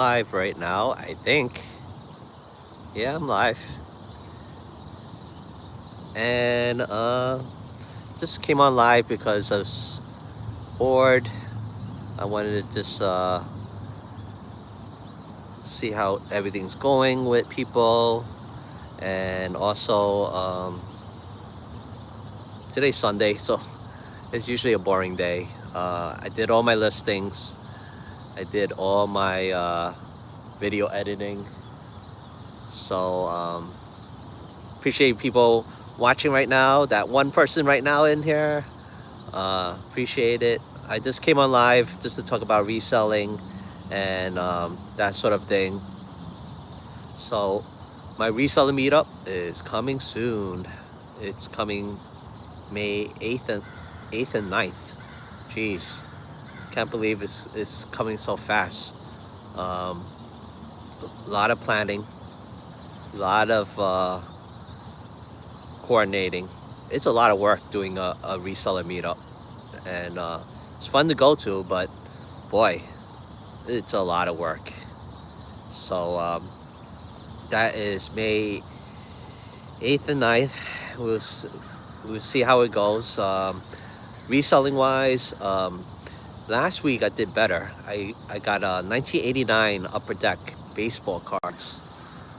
Live right now, I think. Yeah, I'm live. And just came on live because I was bored. I wanted to just see how everything's going with people. And also, today's Sunday, so it's usually a boring day. I did all my listings. I did all my video editing. So appreciate people watching right now. That one person right now in here. Appreciate it. I just came on live just to talk about reselling and that sort of thing. So my reseller meetup is coming soon. It's coming May 8th and 9th. Jeez, can't believe it's coming so fast. A lot of planning, a lot of coordinating. It's a lot of work doing a reseller meetup, and it's fun to go to, but boy, it's a lot of work. So that is May 8th and 9th. We'll see how it goes. Reselling wise, last week I did better. I got a 1989 Upper Deck baseball cards,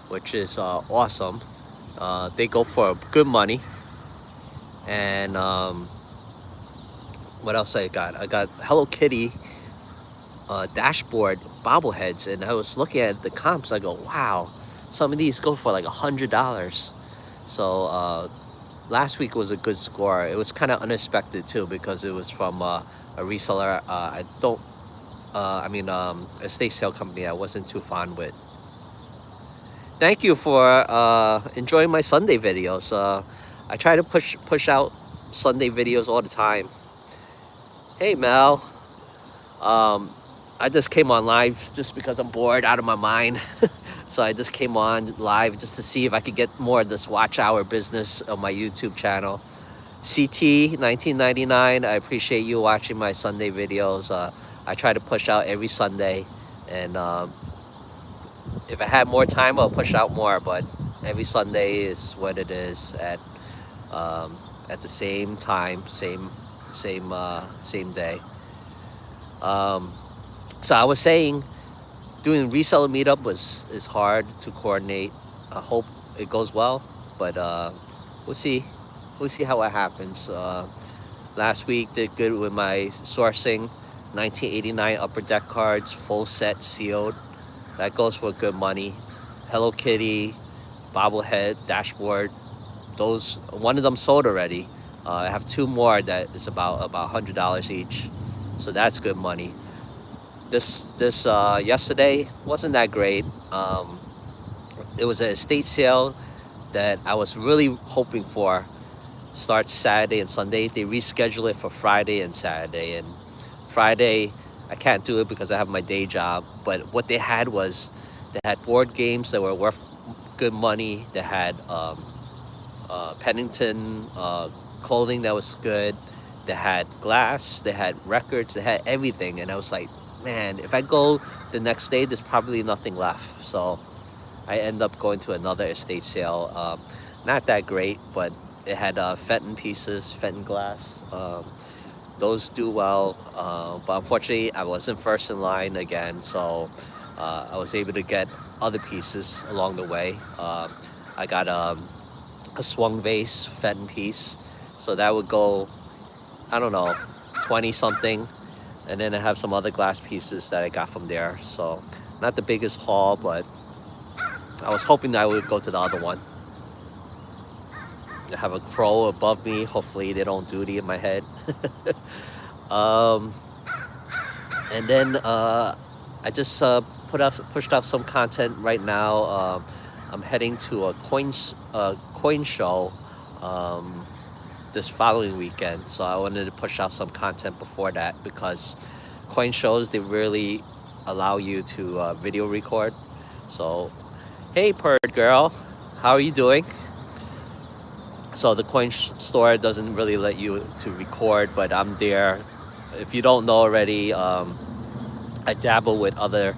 which is awesome. They go for good money. And what else I got? I got Hello Kitty dashboard bobbleheads, and I was looking at the comps. I go, wow, some of these go for like $100. So last week was a good score. It was kind of unexpected too because it was from a reseller. Estate sale company I wasn't too fond with. Thank you for enjoying my Sunday videos. I try to push out Sunday videos all the time. Hey Mel, I just came on live just because I'm bored out of my mind. So I just came on live just to see if I could get more of this watch hour business on my YouTube channel. CT 1999, I appreciate you watching my Sunday videos. I try to push out every Sunday, and if I had more time, I'll push out more, but every Sunday is what it is at the same time, same day. So I was saying, doing reseller meetup is hard to coordinate. I hope it goes well, but we'll see. We'll see how it happens. Last week did good with my sourcing. 1989 Upper Deck cards, full set sealed. That goes for good money. Hello Kitty, bobblehead, dashboard. Those, one of them sold already. I have two more that is about $100 each. So that's good money. This yesterday wasn't that great. It was an estate sale that I was really hoping for. Starts Saturday and Sunday. They reschedule it for Friday and Saturday. And Friday, I can't do it because I have my day job. But what they had was, they had board games that were worth good money. They had Pennington clothing that was good. They had glass. They had records. They had everything. And I was like, man, if I go the next day, there's probably nothing left. So I end up going to another estate sale. Not that great, but it had Fenton pieces, Fenton glass. Those do well, but unfortunately I wasn't first in line again, so I was able to get other pieces along the way. I got a swung vase Fenton piece, so that would go, I don't know, 20 something. And then I have some other glass pieces that I got from there. So not the biggest haul, but I was hoping that I would go to the other one. I have a crow above me. Hopefully they don't duty in my head. And then I just pushed out some content right now. I'm heading to a coin show this following weekend, so I wanted to push out some content before that, because coin shows, they really allow you to video record. So hey Bird Girl, how are you doing? So the coin store doesn't really let you to record, but I'm there. If you don't know already, I dabble with other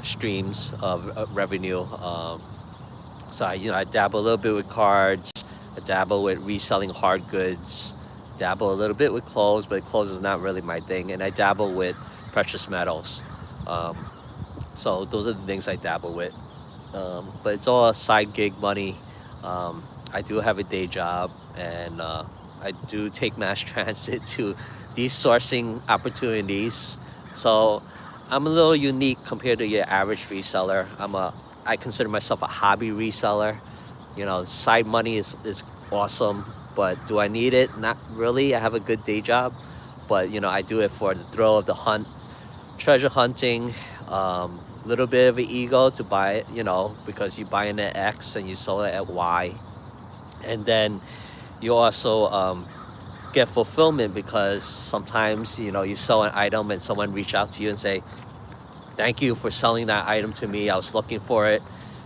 streams of revenue. So I dabble a little bit with cards. I dabble with reselling hard goods. Dabble a little bit with clothes, but clothes is not really my thing. And I dabble with precious metals. Um, so those are the things I dabble with. But it's all side gig money. I do have a day job, and I do take mass transit to these sourcing opportunities. So I'm a little unique compared to your average reseller. I consider myself a hobby reseller. Side money is awesome, but do I need it? Not really. I have a good day job, but I do it for the thrill of the hunt, treasure hunting. Little bit of an ego to buy it, because you buy it at X and you sell it at Y, and then you also get fulfillment because sometimes you sell an item and someone reach out to you and say, thank you for selling that item to me. I was looking for it,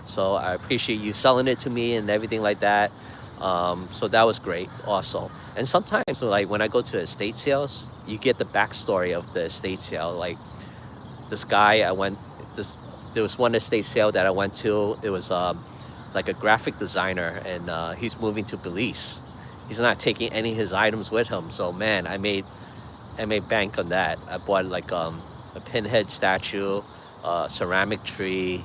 so I appreciate you selling it to me and everything like that. So that was great also. And sometimes, like when I go to estate sales, you get the backstory of the estate sale. Like this guy there was one estate sale that I went to. It was like a graphic designer, and he's moving to Belize. He's not taking any of his items with him. So man, I made bank on that. I bought like a pinhead statue, ceramic tree,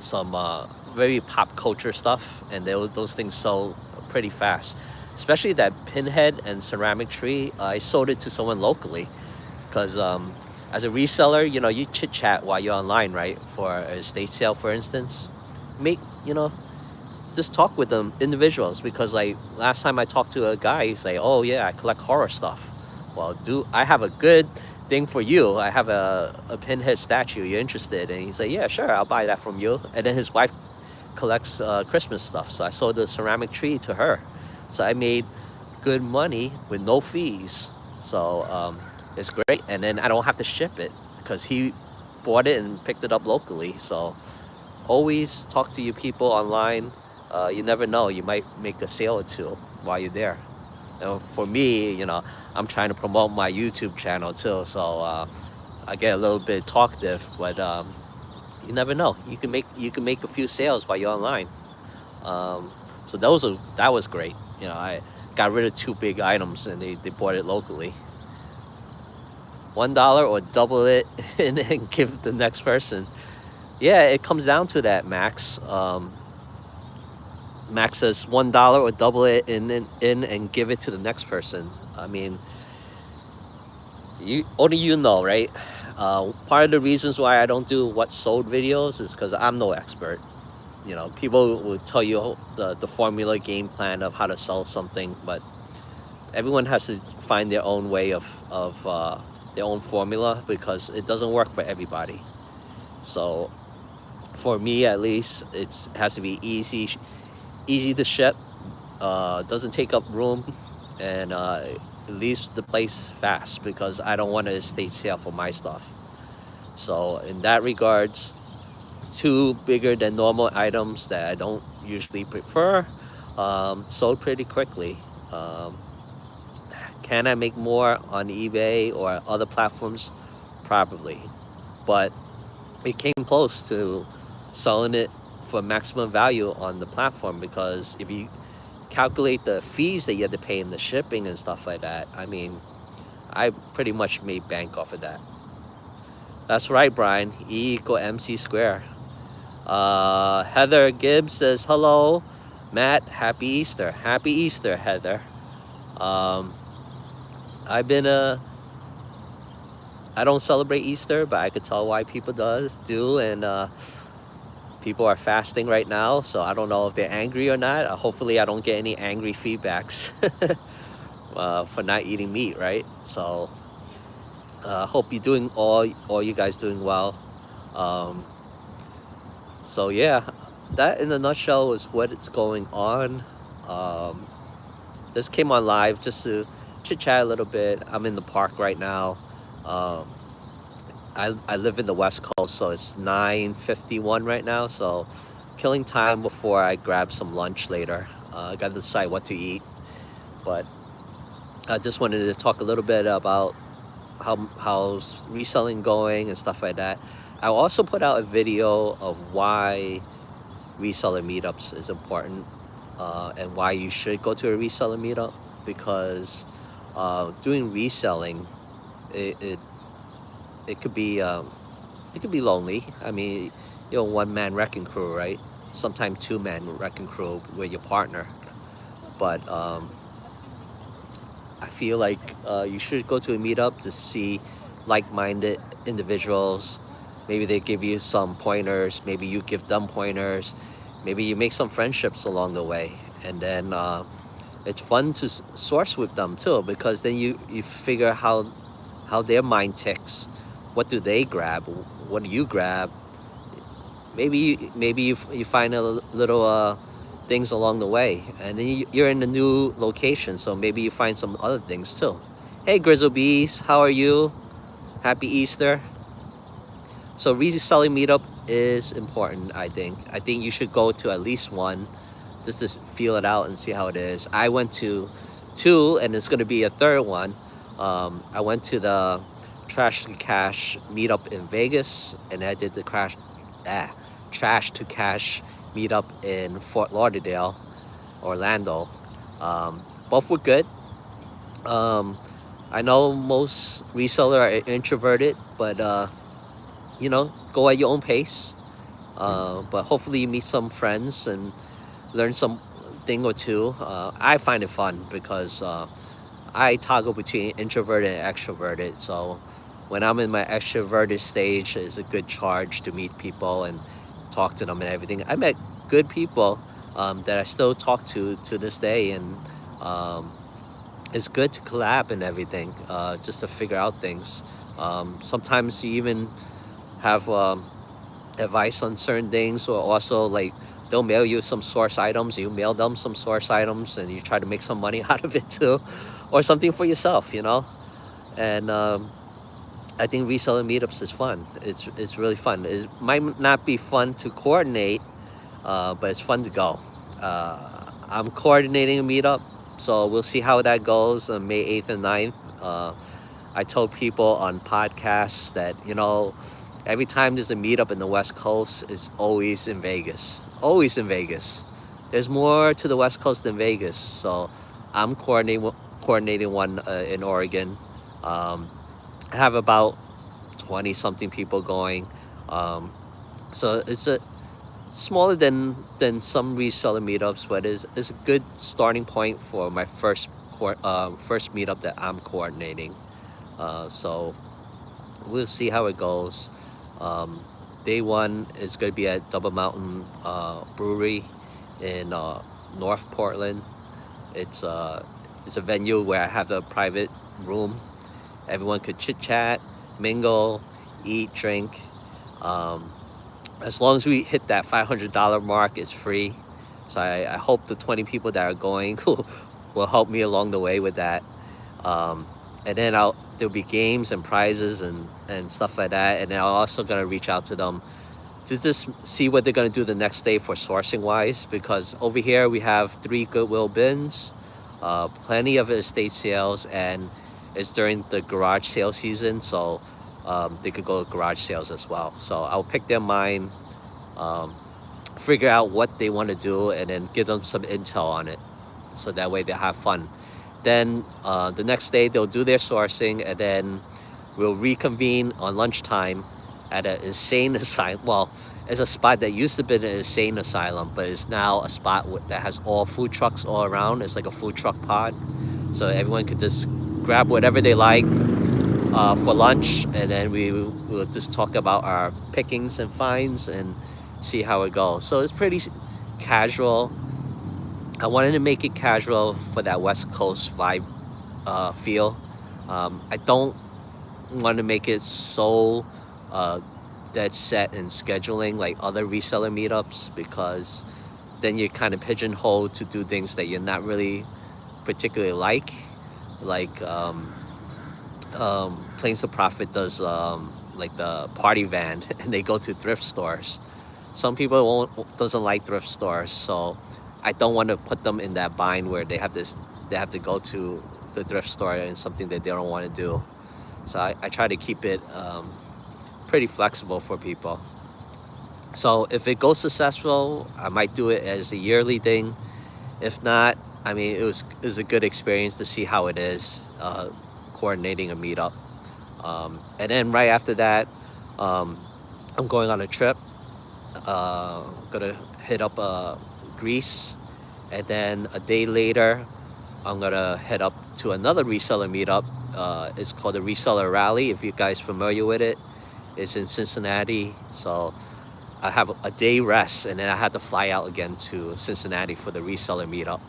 some very pop culture stuff, and those things sold pretty fast. Especially that pinhead and ceramic tree, I sold it to someone locally because as a reseller, you chit chat while you're online, right? For a estate sale, for instance, just talk with them individuals, because like last time I talked to a guy, he's like, oh yeah, I collect horror stuff. Well, I have a good thing for you. I have a pinhead statue. You're interested? And he's like, yeah, sure, I'll buy that from you. And then his wife collects Christmas stuff, so I sold the ceramic tree to her. So I made good money with no fees. So it's great. And then I don't have to ship it because he bought it and picked it up locally. So always talk to your people online. You never know, you might make a sale or two while you're there. For me, I'm trying to promote my YouTube channel too, so I get a little bit talkative, but you never know. You can make a few sales while you're online. So that was great. I got rid of 2 big items, and they bought it locally. $1 or double it and give it to the next person. Yeah, it comes down to that, Max. Max says $1 or double it in and give it to the next person. I mean, only you know, right? Part of the reasons why I don't do what sold videos is because I'm no expert. People will tell you the formula game plan of how to sell something, but everyone has to find their own way of their own formula, because it doesn't work for everybody. So for me, at least, it has to be easy to ship, doesn't take up room, and it leaves the place fast, because I don't want an estate sale for my stuff. So in that regards, 2 bigger than normal items that I don't usually prefer sold pretty quickly. Can I make more on eBay or other platforms? Probably, but it came close to selling it for maximum value on the platform, because if you calculate the fees that you have to pay in the shipping and stuff like that, I mean, I pretty much made bank off of that. That's right, Brian. E = MC square. Heather Gibbs says, hello, Matt, happy Easter. Happy Easter, Heather. I don't celebrate Easter, but I could tell why people do, and people are fasting right now, so I don't know if they're angry or not. Hopefully I don't get any angry feedbacks for not eating meat, right? So hope you're doing all you guys doing well. So yeah, that in a nutshell is what it's going on. This came on live just to chit chat a little bit. I'm in the park right now. I live in the West Coast, so it's 9:51 right now, so killing time before I grab some lunch later. I gotta decide what to eat, but I just wanted to talk a little bit about how's reselling going and stuff like that. I also put out a video of why reseller meetups is important, and why you should go to a reseller meetup, because doing reselling, it, it, it could be lonely. I mean, one man wrecking crew, right? Sometimes two man wrecking crew with your partner. But I feel like you should go to a meetup to see like-minded individuals. Maybe they give you some pointers. Maybe you give them pointers. Maybe you make some friendships along the way, and then it's fun to source with them too, because then you figure how their mind ticks. What do they grab? What do you grab? Maybe you find a little things along the way, and then you're in a new location, so maybe you find some other things too. Hey, Grizzle Bees, how are you? Happy Easter. So reselling meetup is important. I think you should go to at least one, just to feel it out and see how it is. I went to two, and it's going to be a third one. I went to the Trash to Cash meetup in Vegas, and I did the Trash to Cash meetup in Fort Lauderdale, Orlando. Both were good. Um, I know most reseller are introverted, but go at your own pace. But hopefully you meet some friends and learn some thing or two. I find it fun because I toggle between introverted and extroverted. So when I'm in my extroverted stage, it's a good charge to meet people and talk to them and everything. I met good people that I still talk to this day, and it's good to collab and everything, just to figure out things. Sometimes you even have advice on certain things, or also like they'll mail you some source items, you mail them some source items, and you try to make some money out of it too, or something for yourself, and I think reselling meetups is fun. It's really fun. It might not be fun to coordinate, but it's fun to go. I'm coordinating a meetup, so we'll see how that goes on May 8th and 9th. I told people on podcasts that, every time there's a meetup in the West Coast, it's always in Vegas. Always in Vegas. There's more to the West Coast than Vegas, so I'm coordinating one in Oregon. I have about 20 something people going. So it's a smaller than some reseller meetups, but it's a good starting point for my first meetup that I'm coordinating. So we'll see how it goes. Day one is going to be at Double Mountain Brewery in North Portland. It's a venue where I have a private room. Everyone could chit chat, mingle, eat, drink. As long as we hit that $500 mark, it's free. So I hope the 20 people that are going will help me along the way with that. And then there'll be games and prizes and stuff like that. And then I'm also gonna reach out to them to just see what they're gonna do the next day for sourcing wise, because over here we have 3 Goodwill bins, plenty of estate sales, and it's during the garage sale season, so they could go to garage sales as well. So I'll pick their mind, figure out what they want to do, and then give them some intel on it, so that way they'll have fun. Then the next day they'll do their sourcing, and then we'll reconvene on lunchtime at an insane asylum. Well, it's a spot that used to be an insane asylum, but it's now a spot that has all food trucks all around. It's like a food truck pod, so everyone could just grab whatever they like for lunch, and then we'll just talk about our pickings and finds and see how it goes. So it's pretty casual. I wanted to make it casual for that West Coast vibe feel. I don't want to make it so dead set in scheduling like other reseller meetups, because then you're kind of pigeonholed to do things that you're not really particularly like Planes of Profit does like the party van and they go to thrift stores. Some people doesn't like thrift stores, so I don't want to put them in that bind where they have to go to the thrift store and something that they don't want to do. So I try to keep it pretty flexible for people. So if it goes successful, I might do it as a yearly thing. If not, I mean, it was a good experience to see how it is coordinating a meetup. And then right after that, um, I'm going on a trip. Gonna hit up Greece, and then a day later, I'm gonna head up to another reseller meetup. It's called the Reseller Rally. If you guys familiar with it, it's in Cincinnati. So I have a day rest, and then I had to fly out again to Cincinnati for the reseller meetup.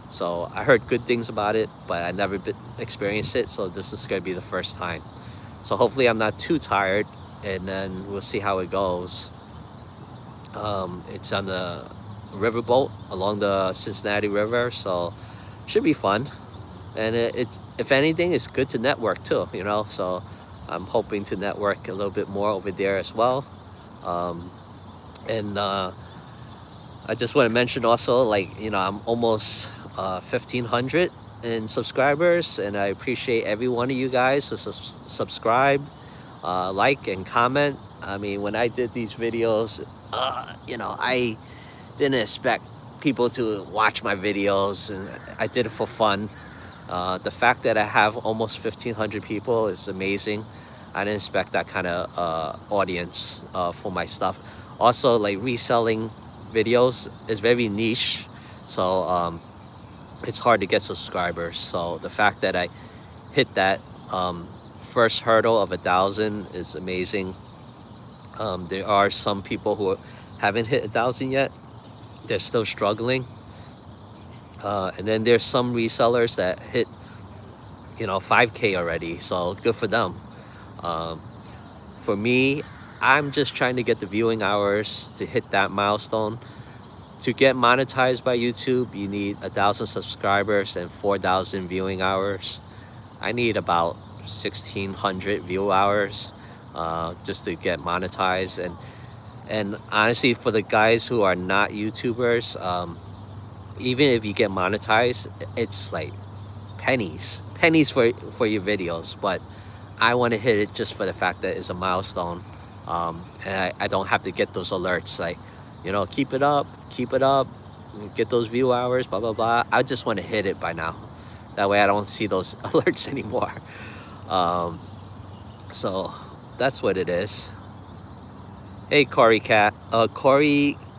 So I heard good things about it, but I never experienced it. So this is gonna be the first time. So hopefully I'm not too tired, and then we'll see how it goes. It's on the riverboat along the Cincinnati River, so should be fun. And it's, if anything, it's good to network too, you know. So I'm hoping to network a little bit more over there as well. Um, and I just want to mention also, like, you know, I'm almost 1,500 in subscribers, and I appreciate every one of you guys who subscribe, like, and comment. I mean, when I did these videos, you know, I didn't expect people to watch my videos, and I did it for fun. The fact that I have almost 1,500 people is amazing. I didn't expect that kind of audience for my stuff. Also, like, reselling videos is very niche, so it's hard to get subscribers. So the fact that I hit that first hurdle of 1,000 is amazing. There are some people who haven't hit 1,000 yet. They're still struggling. And then there's some resellers that hit, you know, 5K already. So good for them. For me, I'm just trying to get the viewing hours to hit that milestone. To get monetized by YouTube, you need 1,000 subscribers and 4,000 viewing hours. I need about 1,600 view hours just to get monetized. And honestly, for the guys who are not YouTubers, even if you get monetized, it's like pennies for your videos. But I want to hit it just for the fact that it's a milestone, and I don't have to get those alerts like, you know, keep it up, get those view hours, blah blah blah. I just want to hit it by now. That way I don't see those alerts anymore. So that's what it is. Hey, Corey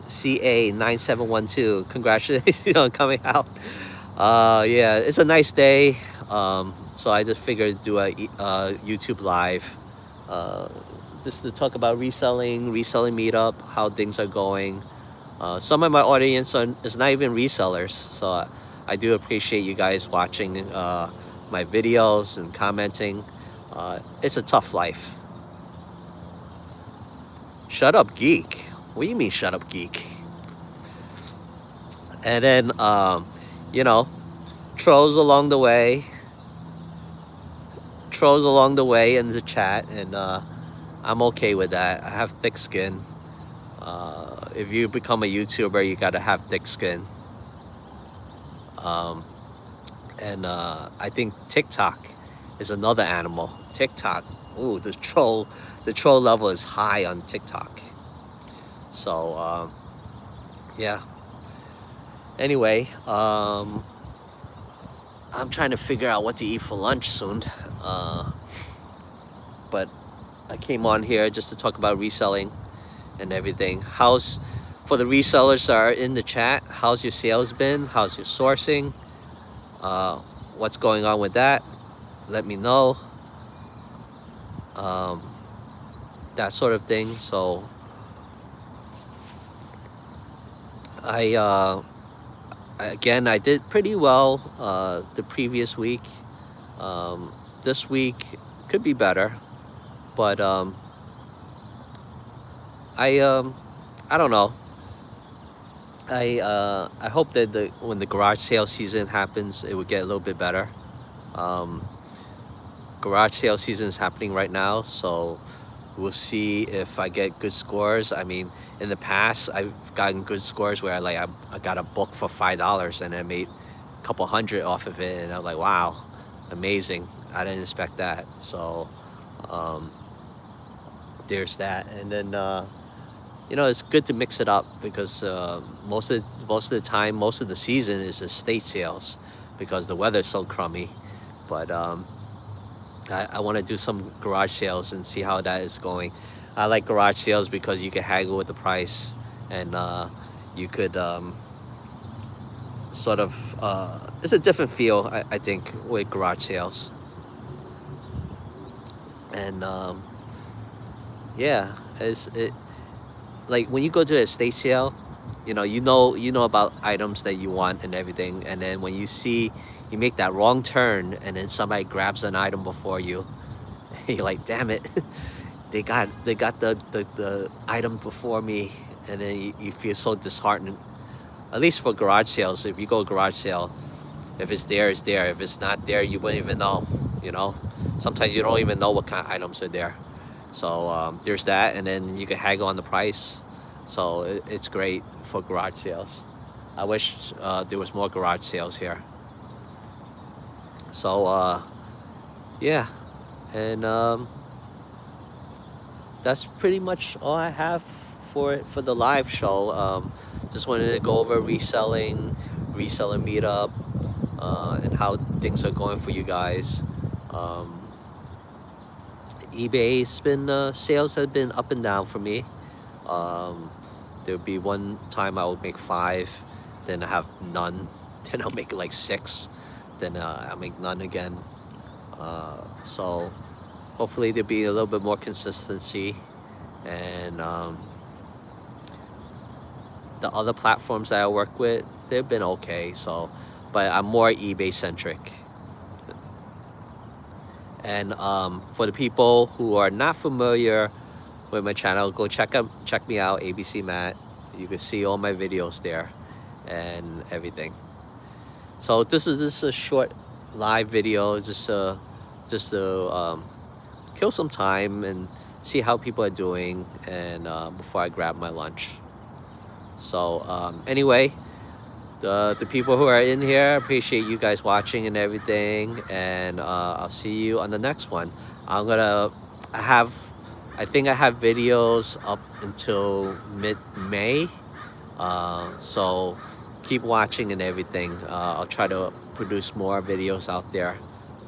CA 9712, congratulations on coming out. Yeah, it's a nice day. So I just figured to do a YouTube live, just to talk about reselling meetup, how things are going. Some of my audience is not even resellers, so I do appreciate you guys watching my videos and commenting. It's a tough life. Shut up, geek. What do you mean, shut up, geek? And then, you know, trolls along the way in the chat, and I'm okay with that. I have thick skin. If you become a YouTuber, you gotta have thick skin. And I think TikTok is another animal. TikTok, ooh, the troll level is high on TikTok. So yeah. Anyway, I'm trying to figure out what to eat for lunch soon. But I came on here just to talk about reselling and everything. For the resellers that are in the chat, how's your sales been? How's your sourcing? What's going on with that? Let me know. That sort of thing. So again, I did pretty well the previous week. This week could be better, but I don't know. I hope that when the garage sale season happens, it would get a little bit better. Garage sale season is happening right now, so we'll see if I get good scores. I mean, in the past, I've gotten good scores where I got a book for $5 and I made a couple hundred off of it, and I'm like, wow, amazing. I didn't expect that. So Um, there's that, and then it's good to mix it up because most of the time, most of the season is estate sales because the weather's so crummy. But I want to do some garage sales and see how that is going. I like garage sales because you can haggle with the price, and you could sort of it's a different feel, I think, with garage sales. And yeah, it's it like when you go to a estate sale, you know about items that you want and everything, and then when you make that wrong turn and then somebody grabs an item before you, you're like, damn it, they got the item before me, and then you feel so disheartened. At least for garage sales, if you go garage sale, if it's there, it's there. If it's not there, you wouldn't even know. You know, sometimes you don't even know what kind of items are there. So there's that, and then you can haggle on the price. So it's great for garage sales. I wish there was more garage sales here. So yeah, and that's pretty much all I have for the live show. Just wanted to go over reselling meetup, and how things are going for you guys. Um, eBay's been sales have been up and down for me. Um, there'll be one time I will make five, then I have none, then I'll make like six, then I'll make none again. So hopefully there'll be a little bit more consistency, and the other platforms that I work with, they've been okay. So, but I'm more eBay centric. And for the people who are not familiar with my channel, go check me out, ABC Matt. You can see all my videos there and everything. So this is a short live video, just to kill some time and see how people are doing, and before I grab my lunch. So anyway, the people who are in here, appreciate you guys watching and everything, and I'll see you on the next one. I think I have videos up until mid-May, so keep watching and everything. I'll try to produce more videos out there.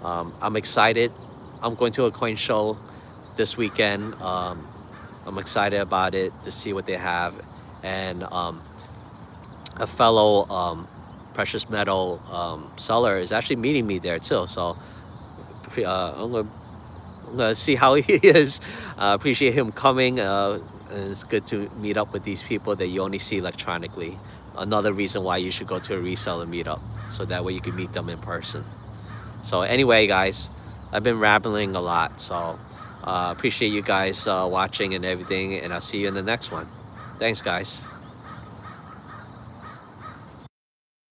I'm excited. I'm going to a coin show this weekend. I'm excited about it to see what they have, and a fellow precious metal seller is actually meeting me there too. So I'm gonna see how he is. Appreciate him coming. And it's good to meet up with these people that you only see electronically. Another reason why you should go to a reseller meetup, so that way you can meet them in person. So anyway, guys, I've been rambling a lot. So appreciate you guys watching and everything, and I'll see you in the next one. Thanks, guys.